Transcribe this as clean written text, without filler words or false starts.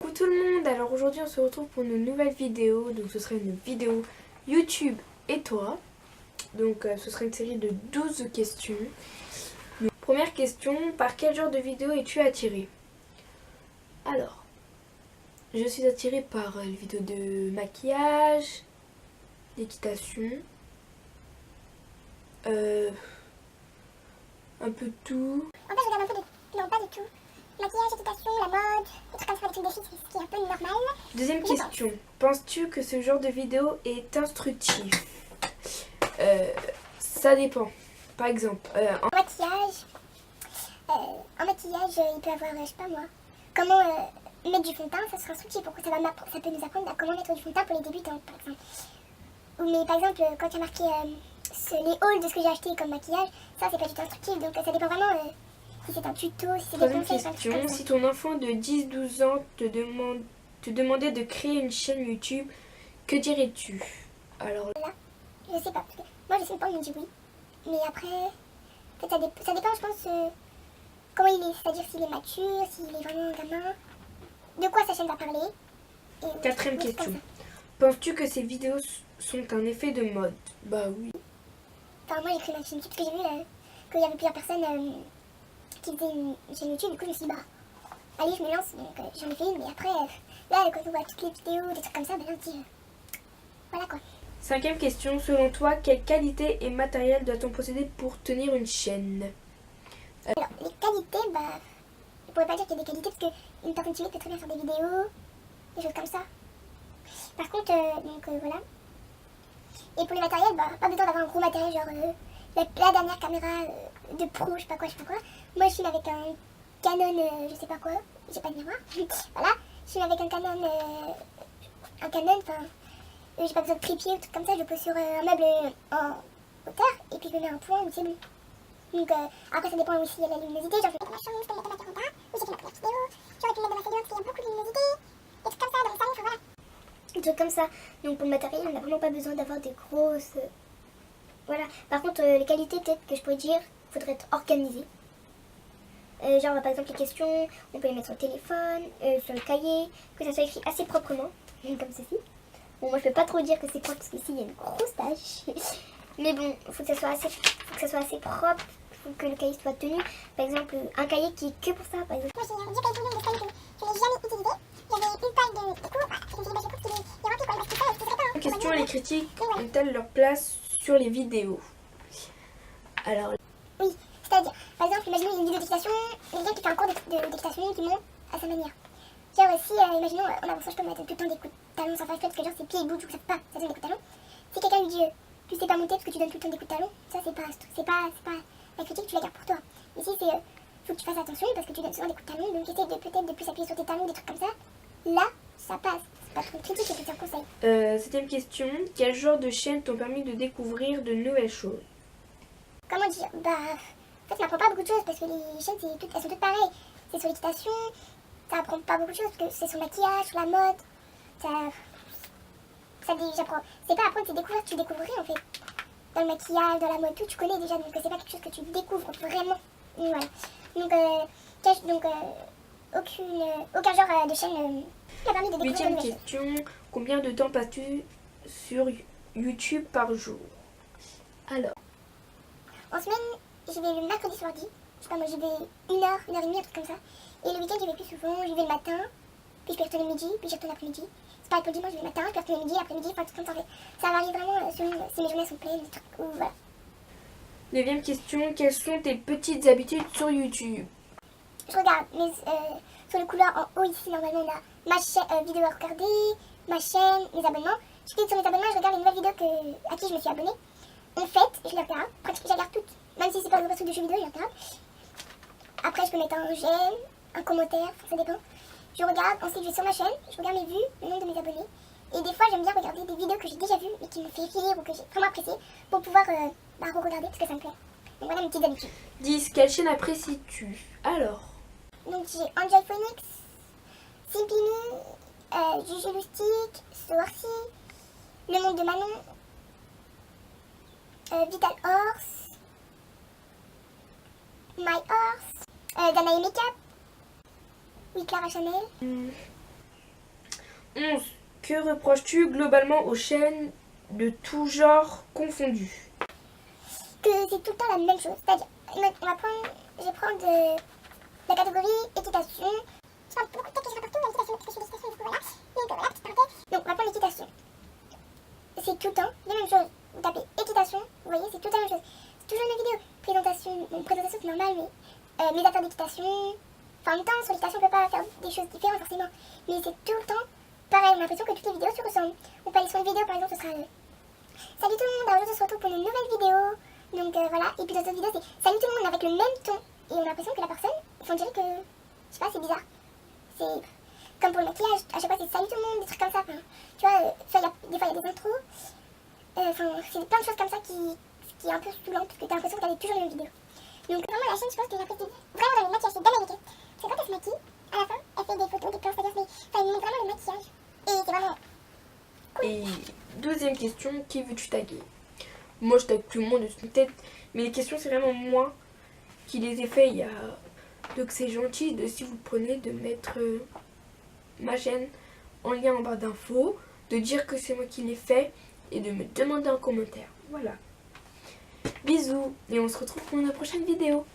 Coucou tout le monde, alors aujourd'hui on se retrouve pour une nouvelle vidéo, donc ce sera une vidéo YouTube et toi. Donc ce sera une série de 12 questions. Donc, première question, par quel genre de vidéo es-tu attirée? Alors, je suis attirée par les vidéos de maquillage, d'équitation, un peu de tout. En fait, je regarde un peu de... Non, pas du tout. Maquillage, équitation, la mode, des trucs comme ça, des trucs de filles, ce qui est un peu normal. Deuxième question, penses-tu que ce genre de vidéo est instructif? Ça dépend. Par exemple, En maquillage, il peut avoir, je sais pas moi, comment mettre du fond de teint, ça sera instructif. Pourquoi ça peut nous apprendre à comment mettre du fond de teint pour les débutants, par exemple. Mais par exemple, quand il y a marqué les hauls de ce que j'ai acheté comme maquillage, ça c'est pas du tout instructif. Donc ça dépend vraiment si c'est un tuto, si c'est des troisième conseils. question, si ton enfant de 10-12 ans te demandait de créer une chaîne YouTube, que dirais-tu? Alors Là, je sais pas. Parce que moi je sais pas, il me dit oui. Mais après, en fait, ça dépend, je pense, comment il est. C'est-à-dire s'il est mature, s'il est vraiment un gamin, de quoi sa chaîne va parler. Et, quatrième des trucs question, comme ça. penses-tu que ces vidéos sont un effet de mode? Bah oui. Enfin, moi j'ai créé ma chaîne YouTube parce que j'ai vu qu'il y avait plusieurs personnes qui faisaient une chaîne YouTube. Du coup, je me suis dit, bah, allez, je me lance. Donc j'en ai fait une. Mais après, là, quand on voit toutes les vidéos, des trucs comme ça, ben là, on se dit, voilà quoi. Cinquième question, selon toi, quelle qualité et matériel doit-on posséder pour tenir une chaîne? Alors, les qualités, bah, je pourrais pas dire qu'il y a des qualités parce qu'une personne timide peut très bien faire des vidéos, des choses comme ça. Par contre, voilà. Et pour les matériels, bah, pas besoin d'avoir un gros matériel, genre la dernière caméra de pro, je sais pas quoi. Moi, je filme avec un Canon, je sais pas quoi, j'ai pas de miroir. Voilà, je filme avec un Canon, enfin, j'ai pas besoin de trépied ou tout comme ça, je pose sur un meuble en hauteur et puis je me mets un point où c'est bon. Donc après, ça dépend aussi de la luminosité, genre je peux mettre ma chambre, je peux mettre ma 40 ou j'ai fait ma première vidéo, j'aurais pu mettre de ma série parce qu'il y a beaucoup de luminosité, des trucs comme ça, dans le salon, enfin voilà. Des trucs comme ça. Donc pour le matériel, on n'a vraiment pas besoin d'avoir des grosses... Voilà. Par contre, les qualités peut-être que je pourrais dire, il faudrait être organisé. Genre par exemple les questions, on peut les mettre sur le téléphone, sur le cahier, que ça soit écrit assez proprement, comme ceci. Bon, moi je peux pas trop dire que c'est propre parce qu'ici il y a une grosse tache. Mais bon, il faut que ça soit assez propre, il faut que le cahier soit tenu. Par exemple, un cahier qui est que pour ça, par exemple. Moi j'ai un vieux cahier de stylo que je n'ai jamais utilisé. J'avais une paille de cours, je me suis dit, bah je coupe qu'il est rempli quoi, parce que ça, je ne pas. La question, les critiques ont-elles leur place sur les vidéos? Alors, Oui, c'est-à-dire, par exemple, imaginez une vidéo d'équitation, quelqu'un qui fait un cours d'équitation qui monte à sa manière. Genre aussi, imaginons, en avançant, je peux mettre tout le temps des coups de talon sans faire exprès parce que genre ses pieds ils bougent ou que ça donne des coups de talon. Si quelqu'un lui dit, tu sais pas monter parce que tu donnes tout le temps des coups de talon, ça c'est pas la critique, tu la gardes pour toi. Ici c'est, faut que tu fasses attention parce que tu donnes souvent des coups de talon, donc essaye de peut-être de plus appuyer sur tes talons, des trucs comme ça. Là, ça passe. C'est pas trop une critique, c'est plutôt un conseil. septième question, quel genre de chaînes t'ont permis de découvrir de nouvelles choses? Comment dire, bah, en fait, ça m'apprend pas beaucoup de choses parce que les chaînes, elles sont toutes pareilles. C'est sur l'équitation, ça apprend pas beaucoup de choses parce que c'est sur le maquillage, sur la mode. J'apprends. C'est pas apprendre, c'est découvrir, tu découvrais en fait. Dans le maquillage, dans la mode, tout, tu connais déjà, donc c'est pas quelque chose que tu découvres vraiment. Donc, voilà. Aucun genre de chaîne qui a permis de découvrir. Huitième question, combien de temps passes-tu sur YouTube par jour? Alors, En semaine, j'y vais le mercredi soir 10. Je sais pas, moi j'y vais 1 heure, 1 heure et demie, un truc comme ça. Et le week-end, j'y vais plus souvent. J'y vais le matin, puis je peux y retourner le midi, puis j'y retourne l'après-midi. C'est pareil pour le dimanche, je vais le matin, je peux y retourner le midi, après-midi, enfin tout comme ça. En fait. Ça varie vraiment selon si mes journées sont pleines, des trucs, ou voilà. neuvième question, quelles sont tes petites habitudes sur YouTube? Je regarde sur le couloir en haut ici, normalement, on a ma chaîne vidéo à regarder, ma chaîne, mes abonnements. Je clique sur mes abonnements, je regarde les nouvelles vidéos à qui je me suis abonnée. En fait, je les regarde, pratiquement je les regarde toutes. Même si c'est pas un truc de jeux vidéo, je les regarde. Après, je peux mettre un j'aime, un commentaire, ça dépend. Je regarde, ensuite je vais sur ma chaîne, je regarde mes vues, le nombre de mes abonnés. Et des fois, j'aime bien regarder des vidéos que j'ai déjà vues et qui me fait rire ou que j'ai vraiment apprécié pour pouvoir re-regarder parce que ça me plaît. Donc voilà mes petites habitudes. 10. Quelle chaîne apprécies-tu? Alors, Donc j'ai Angel Phoenix, Simpini, Juju Lustig, Sourcy, Le Monde de Manon, Vital Horse, My Horse, Danae Makeup, oui Clara Chanel. 11. Que reproches-tu globalement aux chaînes de tout genre confondus? Que c'est tout le temps la même chose. C'est-à-dire, je vais prendre la catégorie équitation. Je parle beaucoup de questions partout, l'équitation, du coup voilà. Donc voilà, petite parenthèse. Donc on va prendre l'équitation. C'est tout le temps la même chose. Vous tapez équitation, vous voyez, c'est tout le temps la même chose. C'est toujours la même vidéo. Présentation c'est normal, mais médiateur d'équitation. Enfin, en même temps, sur l'équitation, on peut pas faire des choses différentes forcément. Mais c'est tout le temps pareil. On a l'impression que toutes les vidéos se ressemblent. On peut aller sur une vidéo, par exemple, ce sera salut tout le monde, aujourd'hui on se retrouve pour une nouvelle vidéo. Donc voilà, et puis dans cette vidéo c'est salut tout le monde avec le même ton. Et on a l'impression que la personne, on dirait que, je sais pas, c'est bizarre. C'est comme pour le maquillage, à chaque fois c'est salut tout le monde, des trucs comme ça. Enfin, tu vois, des fois il y a des intros. Enfin, c'est plein de choses comme ça qui est un peu saoulant parce que t'as l'impression que t'as toujours les mêmes vidéos. Donc vraiment la chaîne, je pense que j'apprécie vraiment dans le maquillage, c'est bien maquillé. Parce que quand elle se maquille, à la fin, elle fait des photos, des plans, c'est-à-dire, enfin, elle montre vraiment le maquillage. Et c'est vraiment cool. Et deuxième question, qui veux-tu taguer? Moi je tag tout le monde de toute tête, mais les questions c'est vraiment moi qui les ai fait il y a... Donc c'est gentil de, si vous prenez, de mettre ma chaîne en lien en barre d'infos, de dire que c'est moi qui l'ai fait et de me demander en commentaire. Voilà. Bisous et on se retrouve pour une prochaine vidéo.